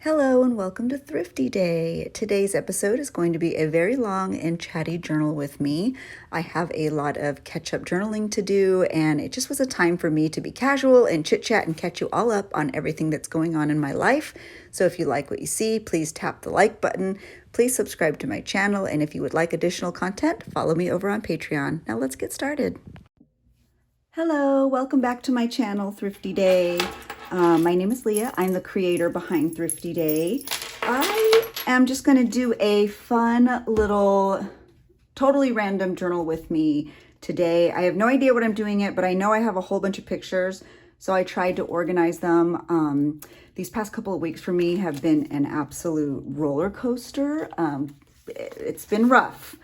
Hello and welcome to Thrifty Day. Today's episode is going to be a very long and chatty journal with me. I have a lot of catch-up journaling to do, and it just was a time for me to be casual and chit-chat and catch you all up on everything that's going on in my life. So if you like what you see, please tap the like button. Please subscribe to my channel, and if you would like additional content, follow me over on Patreon. Now let's get started. Hello, welcome back to my channel, Thrifty Day. My name is Leah. I'm the creator behind Thrifty Day. I am just going to do a fun little, totally random journal with me today. I have no idea what I'm doing it, but I know I have a whole bunch of pictures, so I tried to organize them. These past couple of weeks for me have been an absolute roller coaster. It's been rough.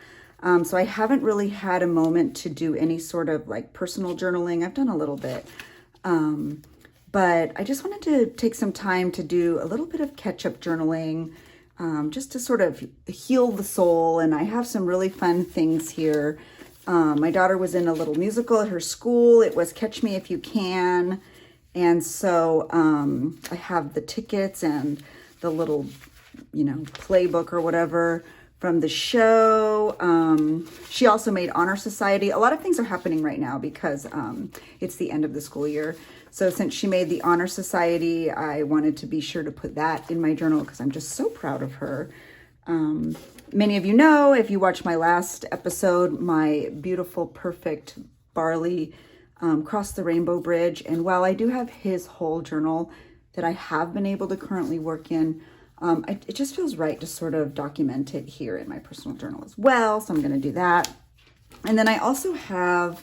So I haven't really had a moment to do any sort of like personal journaling. I've done a little bit. But I just wanted to take some time to do a little bit of catch-up journaling, just to sort of heal the soul. And I have some really fun things here. My daughter was in a little musical at her school. It was Catch Me If You Can. And so I have the tickets and the little, playbook or whatever from the show. She also made Honor Society. A lot of things are happening right now because it's the end of the school year. So since she made the Honor Society, I wanted to be sure to put that in my journal because I'm just so proud of her. Many of you know, if you watched my last episode, my beautiful, perfect Barley crossed the Rainbow Bridge. And while I do have his whole journal that I have been able to currently work in, it just feels right to sort of document it here in my personal journal as well. So I'm going to do that. And then I also have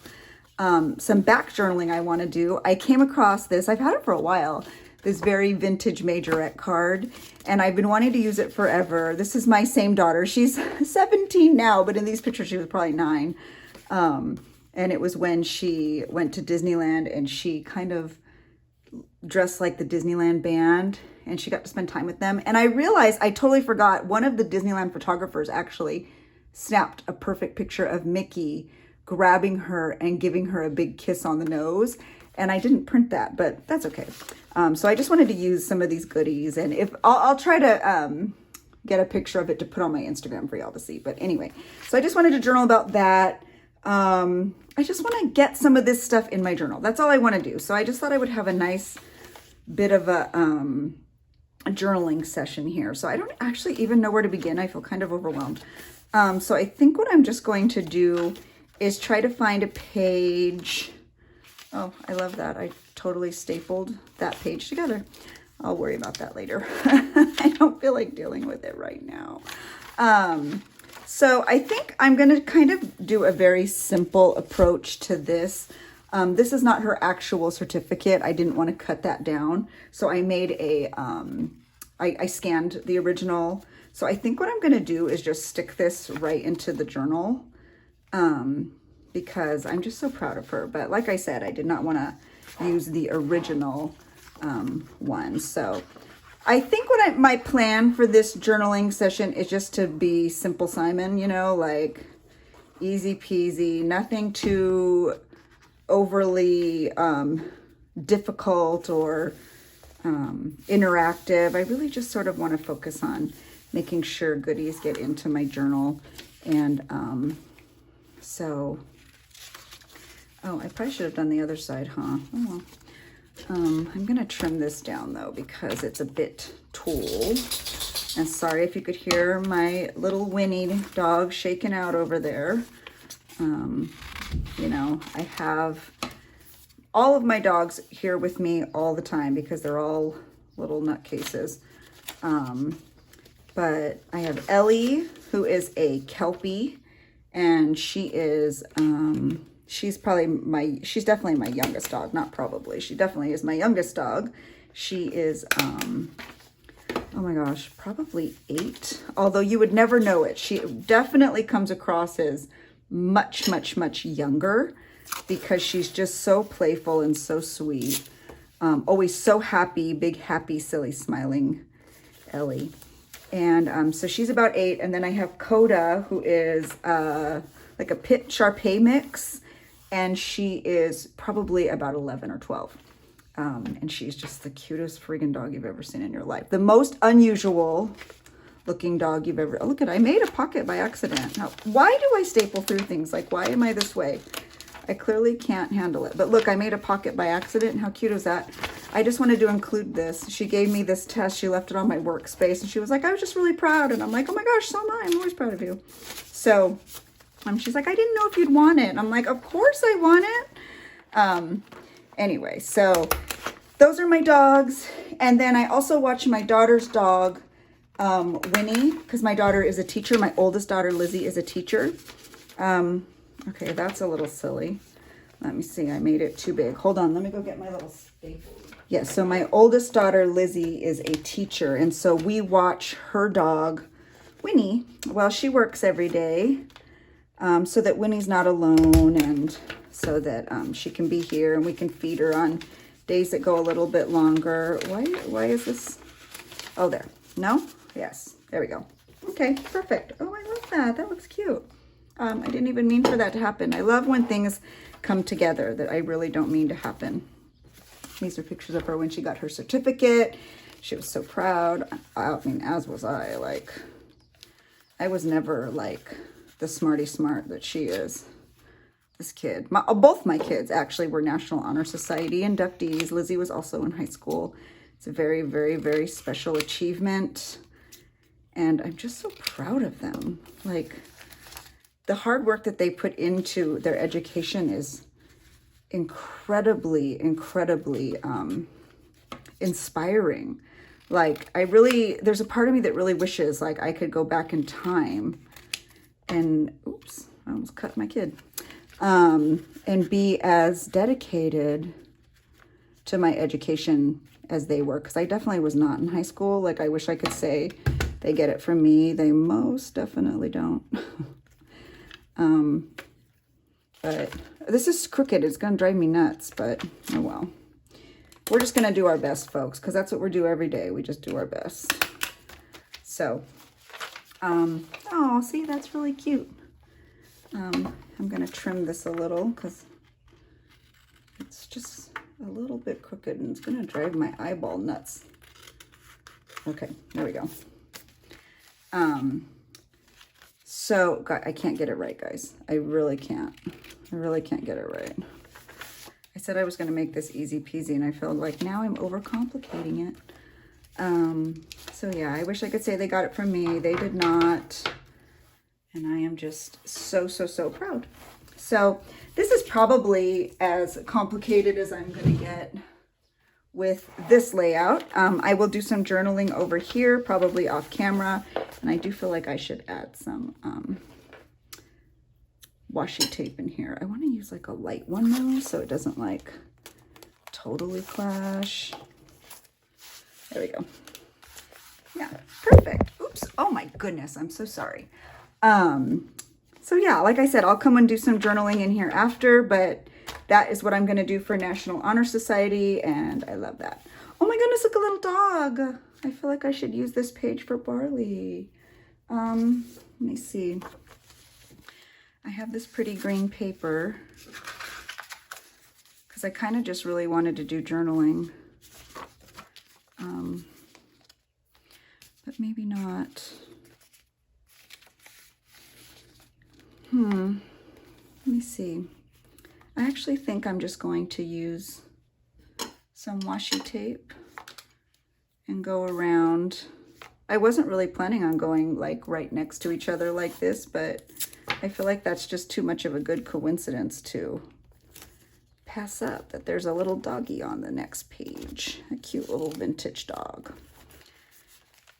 some back journaling I want to do. I came across this, I've had it for a while, this very vintage majorette card, and I've been wanting to use it forever. This is my same daughter. She's 17 now, but in these pictures she was probably 9. And it was when she went to Disneyland and she kind of dressed like the Disneyland band and she got to spend time with them. And I realized I totally forgot one of the Disneyland photographers actually snapped a perfect picture of Mickey grabbing her and giving her a big kiss on the nose. And I didn't print that, but that's okay. So I just wanted to use some of these goodies, and if I'll try to get a picture of it to put on my Instagram for y'all to see. But anyway, so I just wanted to journal about that. I just want to get some of this stuff in my journal. That's all I want to do. So I just thought I would have a nice bit of a journaling session here. So I don't actually even know where to begin. I feel kind of overwhelmed. So I think what I'm just going to do is try to find a page. Oh, I love that. I totally stapled that page together. I'll worry about that later. I don't feel like dealing with it right now. So I think I'm going to kind of do a very simple approach to this. This is not her actual certificate. I didn't want to cut that down. So I made I scanned the original. So I think what I'm going to do is just stick this right into the journal. Because I'm just so proud of her. But like I said, I did not want to use the original one. So I think my plan for this journaling session is just to be Simple Simon, like easy peasy, nothing too overly difficult or interactive. I really just sort of want to focus on making sure goodies get into my journal. And so, I probably should have done the other side, huh? Oh, well. I'm going to trim this down, though, because it's a bit tall. And sorry if you could hear my little Winnie dog shaking out over there. I have all of my dogs here with me all the time because they're all little nutcases. But I have Ellie, who is a Kelpie. And she is, she's definitely my youngest dog. Not probably, she definitely is my youngest dog. She is, oh my gosh, probably 8. Although you would never know it. She definitely comes across as much, much, much younger because she's just so playful and so sweet. Always so happy, big, happy, silly, smiling Ellie. And so she's about 8. And then I have Coda, who is like a Pit Shar-Pei mix. And she is probably about 11 or 12. And she's just the cutest friggin' dog you've ever seen in your life. The most unusual looking dog you've ever... Oh, look at, I made a pocket by accident. Now, why do I staple through things? Like, why am I this way? I clearly can't handle it. But look, I made a pocket by accident. How cute is that? I just wanted to include this. She gave me this test. She left it on my workspace. And she was like, I was just really proud. And I'm like, oh my gosh, so am I. I'm always proud of you. So she's like, I didn't know if you'd want it. And I'm like, of course I want it. Anyway, so those are my dogs. And then I also watch my daughter's dog, Winnie, because my daughter is a teacher. My oldest daughter, Lizzie, is a teacher. Okay, that's a little silly. Let me see. I made it too big. Hold on. Let me go get my little staple. Yeah, so my oldest daughter, Lizzie, is a teacher. And so we watch her dog, Winnie, while she works every day, so that Winnie's not alone and so that she can be here and we can feed her on days that go a little bit longer. Why is this? Oh, there. No? Yes. There we go. Okay, perfect. Oh, I love that. That looks cute. I didn't even mean for that to happen. I love when things come together that I really don't mean to happen. These are pictures of her when she got her certificate. She was so proud. I mean, as was I. Like, I was never like the smarty smart that she is. This kid. Both my kids actually were National Honor Society inductees. Lizzie was also in high school. It's a very, very, very special achievement. And I'm just so proud of them. Like, the hard work that they put into their education is incredibly, incredibly inspiring. Like, there's a part of me that really wishes like I could go back in time and, oops, I almost cut my kid, and be as dedicated to my education as they were. Because I definitely was not in high school. Like, I wish I could say they get it from me. They most definitely don't. But this is crooked. It's going to drive me nuts, but oh well. We're just going to do our best, folks, because that's what we do every day. We just do our best. So, oh, see, that's really cute. I'm going to trim this a little because it's just a little bit crooked and it's going to drive my eyeball nuts. Okay, there we go. So, God, I can't get it right, guys. I really can't. I really can't get it right. I said I was going to make this easy peasy, and I feel like now I'm overcomplicating it. So, yeah, I wish I could say they got it from me. They did not. And I am just so, so, so proud. So, this is probably as complicated as I'm going to get with this layout. I will do some journaling over here, probably off camera. And I do feel like I should add some washi tape in here. I want to use like a light one though, so it doesn't like totally clash. There we go. Yeah, perfect. Oops. Oh my goodness. I'm so sorry. So yeah, like I said, I'll come and do some journaling in here after, but that is what I'm going to do for National Honor Society, and I love that. Oh my goodness, look, a little dog. I feel like I should use this page for Barley. Let me see. I have this pretty green paper because I kind of just really wanted to do journaling. But maybe not. Let me see. I actually think I'm just going to use some washi tape and go around. I wasn't really planning on going like right next to each other like this, but I feel like that's just too much of a good coincidence to pass up, that there's a little doggy on the next page, a cute little vintage dog.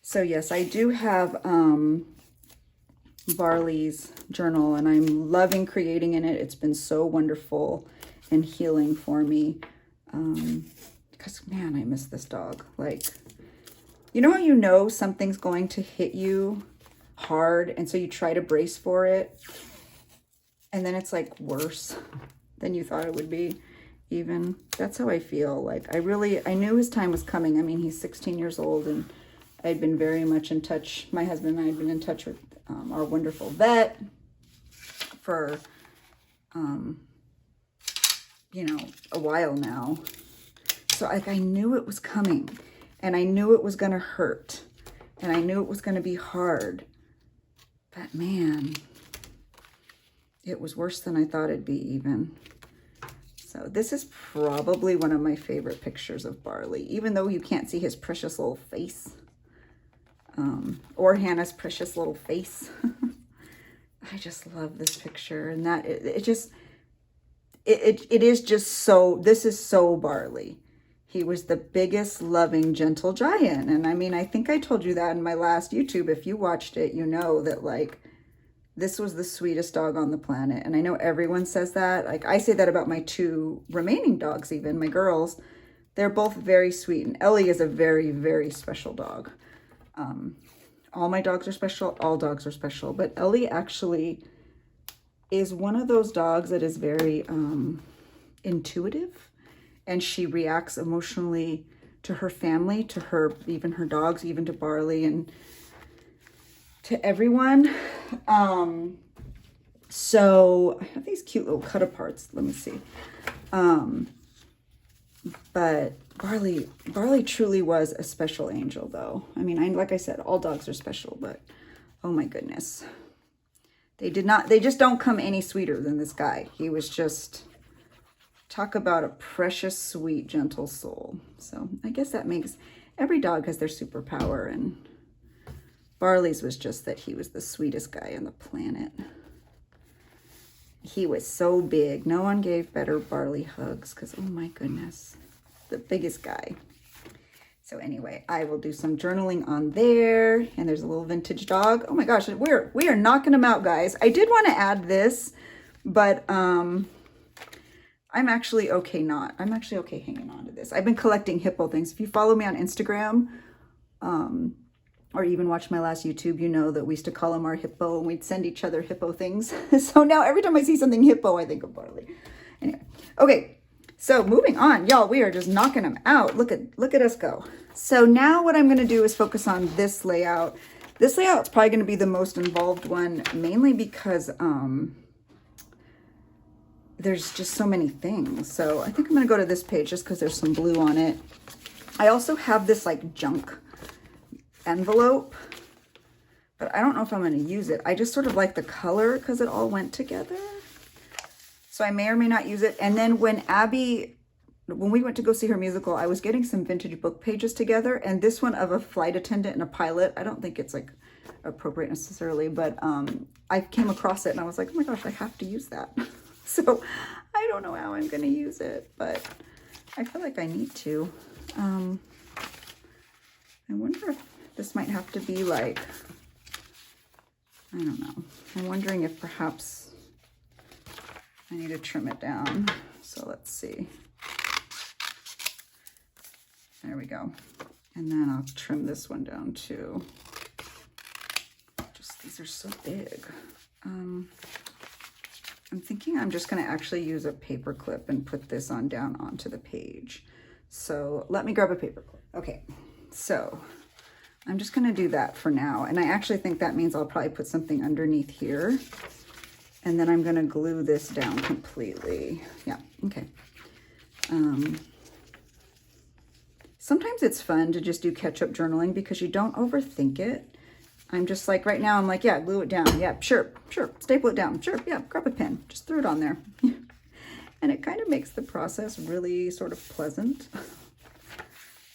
So yes, I do have Barley's journal, and I'm loving creating in it. It's been so wonderful and healing for me. Because man, I miss this dog. Like, you know how you know something's going to hit you hard, and so you try to brace for it, and then it's like worse than you thought it would be. Even that's how I feel. Like, I knew his time was coming. I mean, he's 16 years old, and I'd been very much in touch. My husband and I had been in touch with our wonderful vet for, you know, a while now. so like I knew it was coming, and I knew it was going to hurt, and I knew it was going to be hard. But man, it was worse than I thought it'd be even. So this is probably one of my favorite pictures of Barley, even though you can't see his precious little face, or Hannah's precious little face. I just love this picture, and that it is just so, this is so Barley. He was the biggest, loving, gentle giant. And I mean, I think I told you that in my last YouTube. If you watched it, you know that like, this was the sweetest dog on the planet. And I know everyone says that. Like I say that about my 2 remaining dogs, even my girls. They're both very sweet. And Ellie is a very, very special dog. All my dogs are special. All dogs are special. But Ellie actually is one of those dogs that is very intuitive. And she reacts emotionally to her family, to her, even her dogs, even to Barley, and to everyone. So I have these cute little cut aparts. Let me see. But Barley truly was a special angel, though. I mean, like I said, all dogs are special, but oh my goodness. They just don't come any sweeter than this guy. He was just, talk about a precious, sweet, gentle soul. So I guess that makes, every dog has their superpower, and Barley's was just that he was the sweetest guy on the planet. He was so big. No one gave better Barley hugs, because oh my goodness, the biggest guy. So anyway, I will do some journaling on there. And there's a little vintage dog. Oh my gosh, we are knocking them out, guys. I did want to add this, but I'm actually okay I'm actually okay hanging on to this. I've been collecting hippo things. If you follow me on Instagram, or even watch my last YouTube, you know that we used to call them our hippo, and we'd send each other hippo things. So now every time I see something hippo, I think of Barley. Anyway, okay, so moving on, y'all, we are just knocking them out. Look at us go. So now what I'm gonna do is focus on this layout. This layout's probably gonna be the most involved one, mainly because there's just so many things. So I think I'm gonna go to this page just because there's some blue on it. I also have this like junk envelope, but I don't know if I'm going to use it. I just sort of like the color because it all went together. So I may or may not use it. And then when we went to go see her musical, I was getting some vintage book pages together, and this one of a flight attendant and a pilot, I don't think it's like appropriate necessarily, but I came across it and I was like, oh my gosh, I have to use that. So I don't know how I'm going to use it, but I feel like I need to. I wonder if this might have to be like, I don't know. I'm wondering if perhaps I need to trim it down. So let's see. There we go. And then I'll trim this one down too. Just, these are so big. I'm thinking I'm just going to actually use a paper clip and put this on down onto the page. So let me grab a paper clip. Okay, so I'm just going to do that for now. And I actually think that means I'll probably put something underneath here. And then I'm going to glue this down completely. Yeah, okay. Sometimes it's fun to just do catch-up journaling because you don't overthink it. I'm just like, right now, I'm like, yeah, glue it down. Yeah, sure. Staple it down. Sure, yeah, grab a pen. Just throw it on there. And it kind of makes the process really sort of pleasant.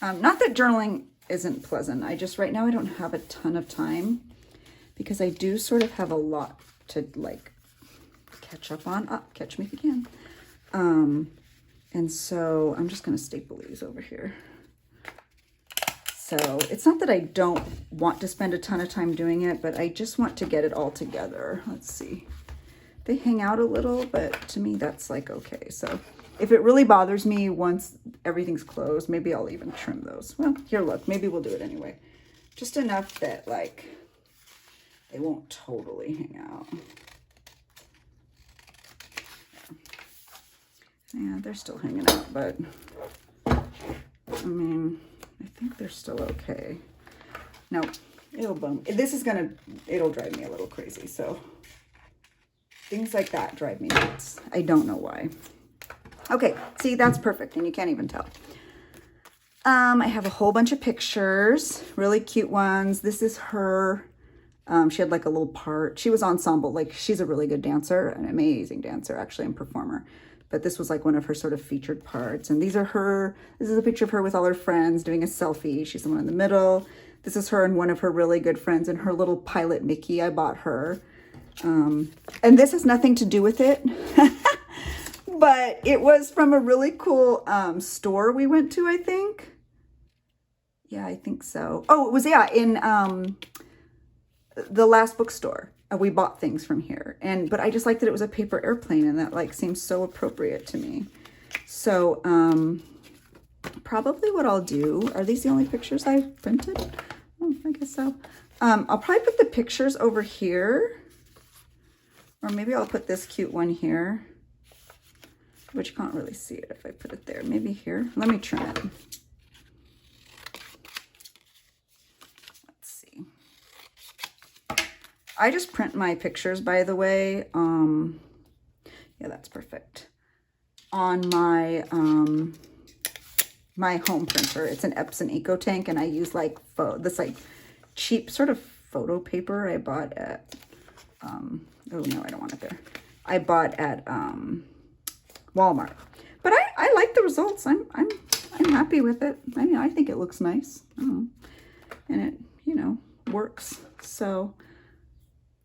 Not that journaling isn't pleasant. I just, right now, I don't have a ton of time because I do sort of have a lot to like catch up on. Catch me if you can. And so I'm just going to staple these over here. So it's not that I don't want to spend a ton of time doing it, but I just want to get it all together. Let's see. They hang out a little, but to me, that's like, okay. So if it really bothers me once everything's closed, maybe I'll even trim those. Well, here, look, maybe we'll do it anyway. Just enough that like, they won't totally hang out. Yeah, they're still hanging out, but I mean, I think they're still okay. No, it'll bum. It'll drive me a little crazy. So things like that drive me nuts. I don't know why. Okay, see, that's perfect, and you can't even tell. I have a whole bunch of pictures, really cute ones. This is her. She had like a little part. She was ensemble. Like, she's a really good dancer, an amazing dancer, actually, and performer. But this was like one of her sort of featured parts. And these are her. This is a picture of her with all her friends doing a selfie. She's the one in the middle. This is her and one of her really good friends and her little pilot Mickey. I bought her. And this has nothing to do with it. But it was from a really cool store we went to, I think. Yeah, I think so. Oh, it was, yeah, in the last bookstore. We bought things from here. But I just liked that it was a paper airplane, and that like seems so appropriate to me. So probably what I'll do, are these the only pictures I printed? Oh, I guess so. I'll probably put the pictures over here. Or maybe I'll put this cute one here. But you can't really see it if I put it there. Maybe here. Let me trim it. Let's see. I just print my pictures, by the way. Yeah, that's perfect. On my my home printer. It's an Epson EcoTank, and I use like this like cheap sort of photo paper I bought at oh no, I don't want it there. I bought at Walmart. But I like the results. I'm happy with it. I mean, I think it looks nice. And it, you know, works. So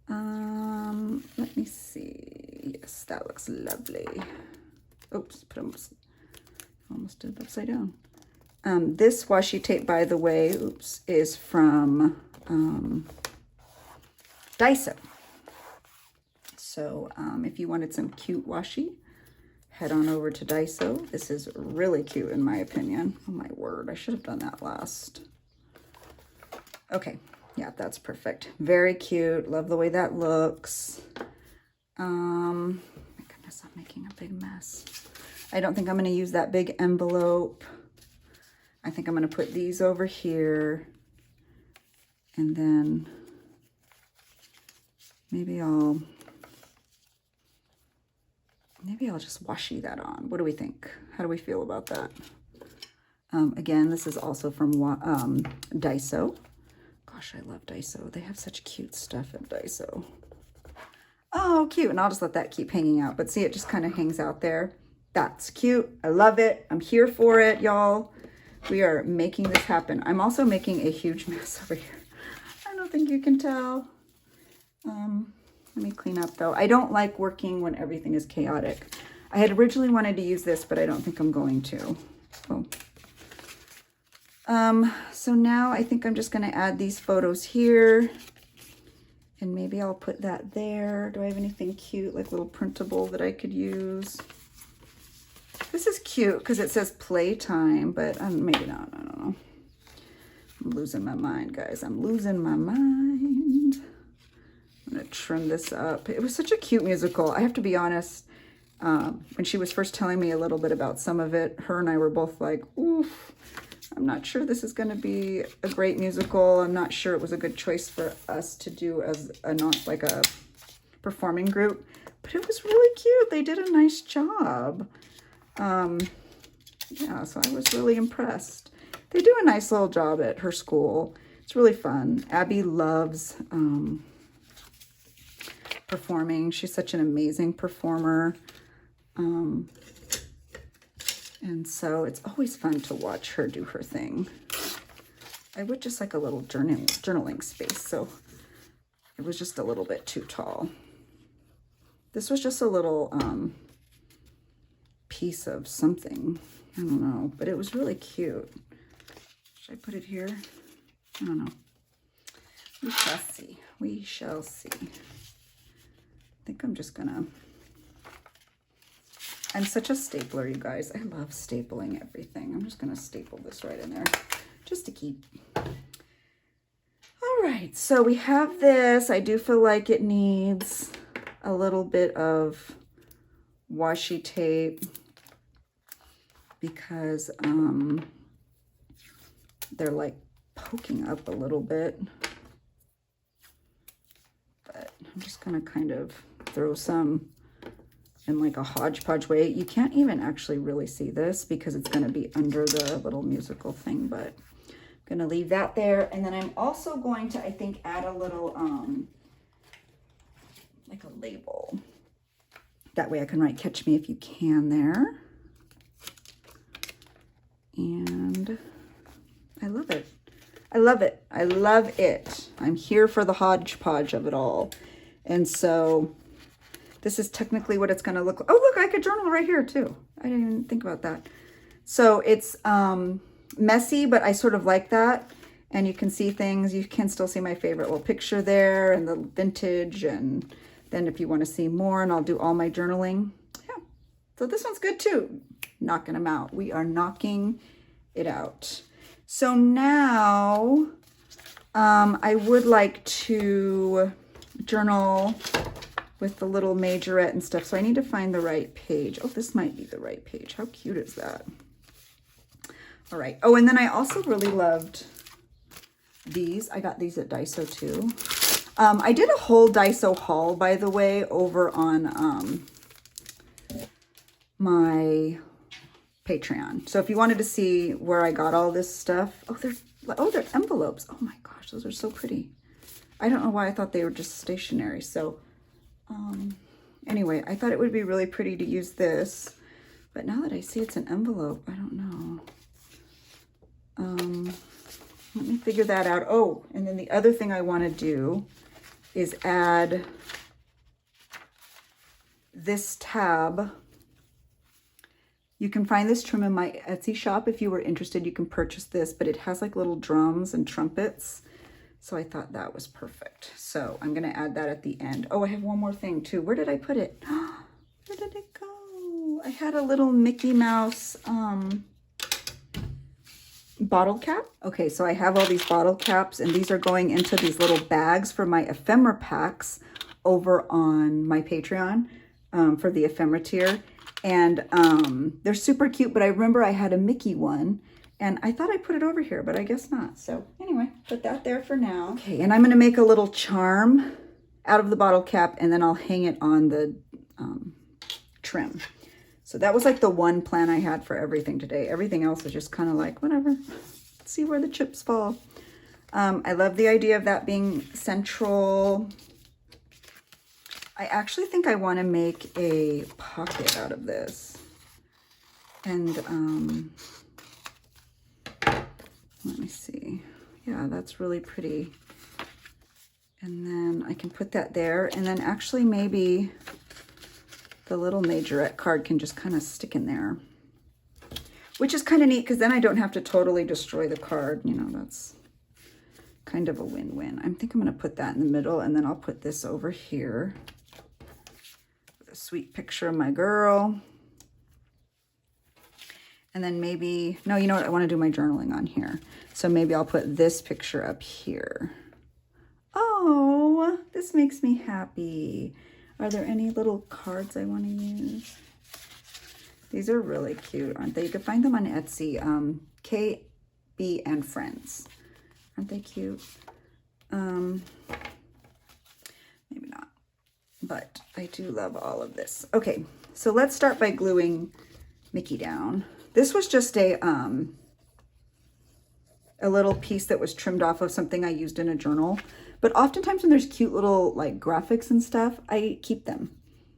let me see. Yes, that looks lovely. Oops, almost did it upside down. This washi tape, by the way, oops, is from Daiso. So if you wanted some cute washi, head on over to Daiso. This is really cute in my opinion. Oh my word, I should have done that last. Okay, yeah, that's perfect. Very cute. Love the way that looks. My goodness, I'm making a big mess. I don't think I'm going to use that big envelope. I think I'm going to put these over here. And then maybe I'll just washi that on. What do we think? How do we feel about that? Again, this is also from Daiso. Gosh, I love Daiso. They have such cute stuff at Daiso. Oh, cute. And I'll just let that keep hanging out. But see, it just kind of hangs out there. That's cute. I love it. I'm here for it, y'all. We are making this happen. I'm also making a huge mess over here. I don't think you can tell. Let me clean up though. I don't like working when everything is chaotic. I had originally wanted to use this, but I don't think I'm going to. Oh. So now I think I'm just going to add these photos here. And maybe I'll put that there. Do I have anything cute, like little printable that I could use? This is cute because it says playtime, but maybe not. I don't know. I'm losing my mind, guys. I'm losing my mind. I'm going to trim this up. It was such a cute musical. I have to be honest. When she was first telling me a little bit about some of it, her and I were both like, oof, I'm not sure this is going to be a great musical. I'm not sure it was a good choice for us to do as like a performing group, but it was really cute. They did a nice job. Yeah, so I was really impressed. They do a nice little job at her school. It's really fun. Abby loves performing. She's such an amazing performer. And so it's always fun to watch her do her thing. I would just like a little journaling space, so it was just a little bit too tall. This was just a little piece of something. I don't know, but it was really cute. Should I put it here? I don't know. We shall see. We shall see. I think I'm just gonna... I'm such a stapler, you guys. I love stapling everything. I'm just gonna staple this right in there just to keep. All right, so we have this. I do feel like it needs a little bit of washi tape because they're like poking up a little bit. But I'm just gonna kind of throw some in like a hodgepodge way. You can't even actually really see this because it's going to be under the little musical thing, but I'm going to leave that there. And then I'm also going to, I think, add a little, like a label. That way I can write "Catch Me If You Can" there. And I love it. I love it. I love it. I'm here for the hodgepodge of it all. And so this is technically what it's going to look like. Oh, look, I could journal right here too. I didn't even think about that. So it's messy, but I sort of like that. And you can see things. You can still see my favorite little picture there and the vintage. And then if you want to see more, and I'll do all my journaling. Yeah. So this one's good too. Knocking them out. We are knocking it out. So now I would like to journal with the little majorette and stuff. So I need to find the right page. Oh, this might be the right page. How cute is that? All right. Oh, and then I also really loved these. I got these at Daiso too. I did a whole Daiso haul, by the way, over on my Patreon. So if you wanted to see where I got all this stuff, they're envelopes. Oh my gosh, those are so pretty. I don't know why I thought they were just stationery. So anyway, I thought it would be really pretty to use this, but now that I see it's an envelope, I don't know. Let me figure that out. Oh, and then the other thing I want to do is add this tab. You can find this trim in my Etsy shop. If you were interested, you can purchase this, but it has like little drums and trumpets. So I thought that was perfect. So I'm going to add that at the end. Oh, I have one more thing too. Where did I put it? Where did it go? I had a little Mickey Mouse bottle cap. Okay, so I have all these bottle caps, and these are going into these little bags for my ephemera packs over on my Patreon for the ephemera tier. And they're super cute, but I remember I had a Mickey one, and I thought I put it over here, but I guess not. So anyway, put that there for now. Okay, and I'm going to make a little charm out of the bottle cap, and then I'll hang it on the trim. So that was like the one plan I had for everything today. Everything else was just kind of like, whatever. Let's see where the chips fall. I love the idea of that being central. I actually think I want to make a pocket out of this. And let me see. Yeah, that's really pretty. And then I can put that there. And then actually maybe the little majorette card can just kind of stick in there, which is kind of neat because then I don't have to totally destroy the card. You know, that's kind of a win-win. I think I'm going to put that in the middle, and then I'll put this over here. With a sweet picture of my girl. And then maybe, no, you know what? I want to do my journaling on here. So maybe I'll put this picture up here. Oh, this makes me happy. Are there any little cards I want to use? These are really cute, aren't they? You can find them on Etsy. KB and Friends. Aren't they cute? Maybe not. But I do love all of this. Okay, so let's start by gluing Mickey down. This was just a little piece that was trimmed off of something I used in a journal. But oftentimes when there's cute little like graphics and stuff, I keep them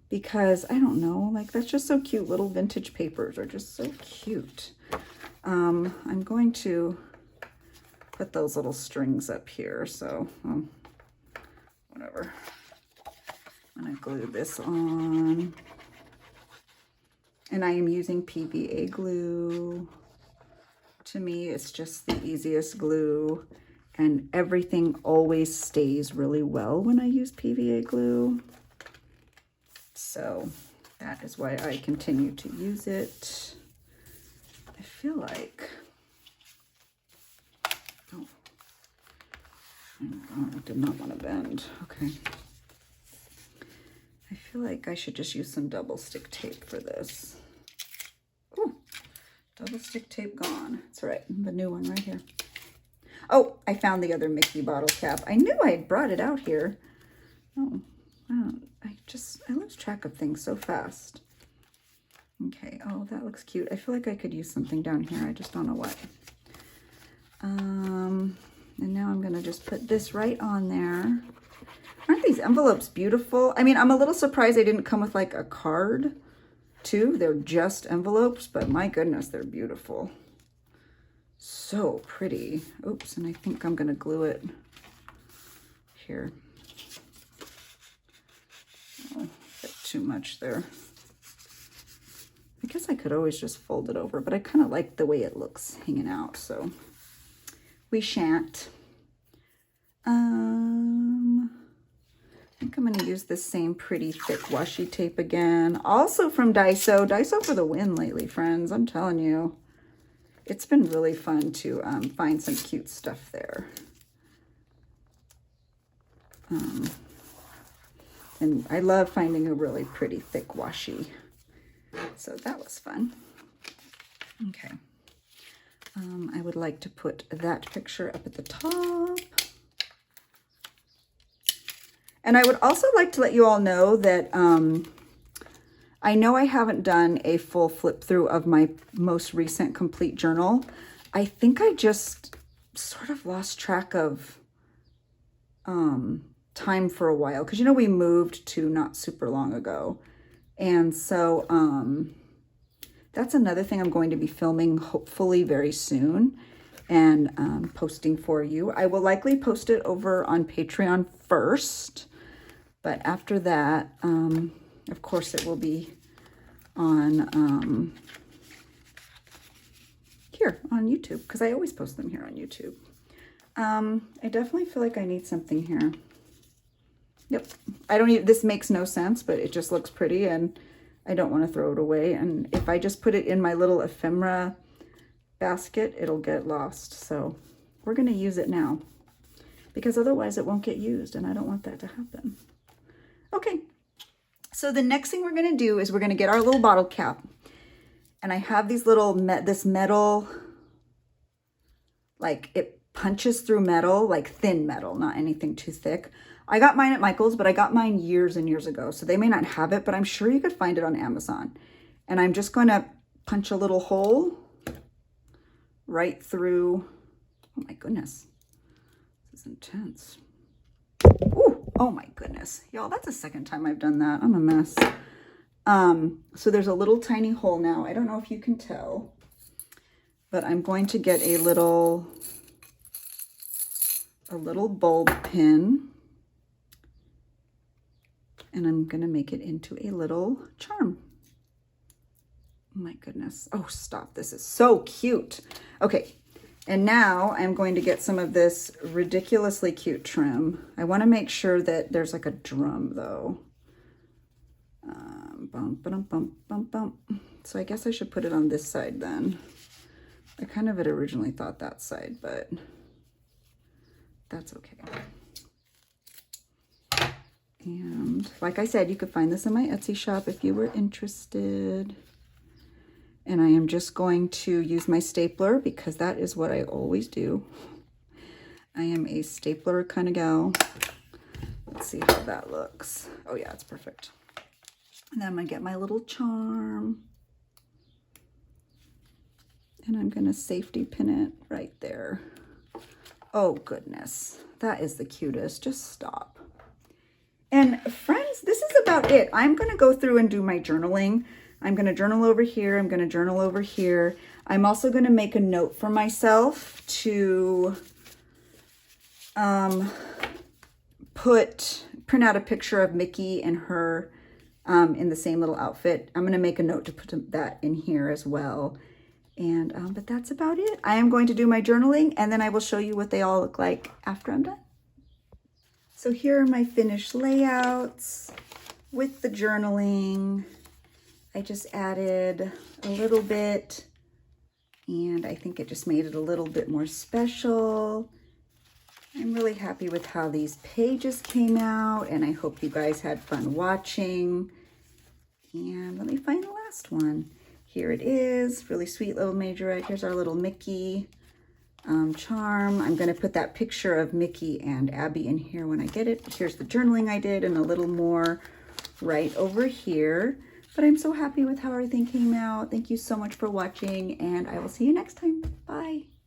because I don't know, like that's just so cute. Little vintage papers are just so cute. I'm going to put those little strings up here. So whatever. I'm gonna glue this on. And I am using PVA glue. To me, it's just the easiest glue. And everything always stays really well when I use PVA glue. So that is why I continue to use it. I feel like, oh, I did not want to bend. Okay. I feel like I should just use some double stick tape for this. Oh, double stick tape gone. That's all right, the new one right here. Oh, I found the other Mickey bottle cap. I knew I had brought it out here. Oh, I lose track of things so fast. Okay, oh, that looks cute. I feel like I could use something down here. I just don't know what. And now I'm gonna just put this right on there. Aren't these envelopes beautiful? I mean, I'm a little surprised they didn't come with like a card too. They're just envelopes, but my goodness, they're beautiful. So pretty. Oops, and I think I'm gonna glue it here. Oh, bit too much there. I guess I could always just fold it over, but I kind of like the way it looks hanging out, so we shan't. I think I'm going to use this same pretty thick washi tape again. Also from Daiso. Daiso for the win lately, friends. I'm telling you. It's been really fun to find some cute stuff there. And I love finding a really pretty thick washi. So that was fun. Okay. I would like to put that picture up at the top. And I would also like to let you all know that I know I haven't done a full flip through of my most recent complete journal. I think I just sort of lost track of time for a while. Because, you know, we moved to not super long ago. And so that's another thing I'm going to be filming hopefully very soon and posting for you. I will likely post it over on Patreon first, but after that, of course, it will be on here on YouTube, because I always post them here on YouTube. I definitely feel like I need something here. Yep, I don't even, this makes no sense, but it just looks pretty and I don't want to throw it away. And if I just put it in my little ephemera basket, it'll get lost. So we're going to use it now because otherwise it won't get used and I don't want that to happen. Okay, so the next thing we're going to do is we're going to get our little bottle cap. And I have these little, this metal, like it punches through metal, like thin metal, not anything too thick. I got mine at Michael's, but I got mine years and years ago. So they may not have it, but I'm sure you could find it on Amazon. And I'm just going to punch a little hole right through. Oh my goodness. This is intense. Ooh, oh my goodness. Y'all, that's the second time I've done that. I'm a mess. So there's a little tiny hole now. I don't know if you can tell, but I'm going to get a little bulb pin. And I'm going to make it into a little charm. Oh my goodness. Oh, stop. This is so cute. Okay. And now I'm going to get some of this ridiculously cute trim. I want to make sure that there's like a drum though. Bump, bump, bump, bump, bump. So I guess I should put it on this side then. I kind of had originally thought that side, but that's okay. And like I said, you could find this in my Etsy shop if you were interested. And I am just going to use my stapler because that is what I always do. I am a stapler kind of gal. Let's see how that looks. Oh yeah, it's perfect. And then I'm going to get my little charm. And I'm going to safety pin it right there. Oh goodness, that is the cutest. Just stop. And friends, this is about it. I'm going to go through and do my journaling. I'm going to journal over here. I'm going to journal over here. I'm also going to make a note for myself to print out a picture of Mickey and her in the same little outfit. I'm going to make a note to put that in here as well. And but that's about it. I am going to do my journaling and then I will show you what they all look like after I'm done. So here are my finished layouts with the journaling. I just added a little bit and I think it just made it a little bit more special. I'm really happy with how these pages came out and I hope you guys had fun watching. And let me find the last one. Here it is, really sweet little majorette. Here's our little Mickey. charm. I'm going to put that picture of Mickey and Abby in here when I get it. Here's the journaling I did and a little more right over here. But I'm so happy with how everything came out. Thank you so much for watching, and I will see you next time. Bye.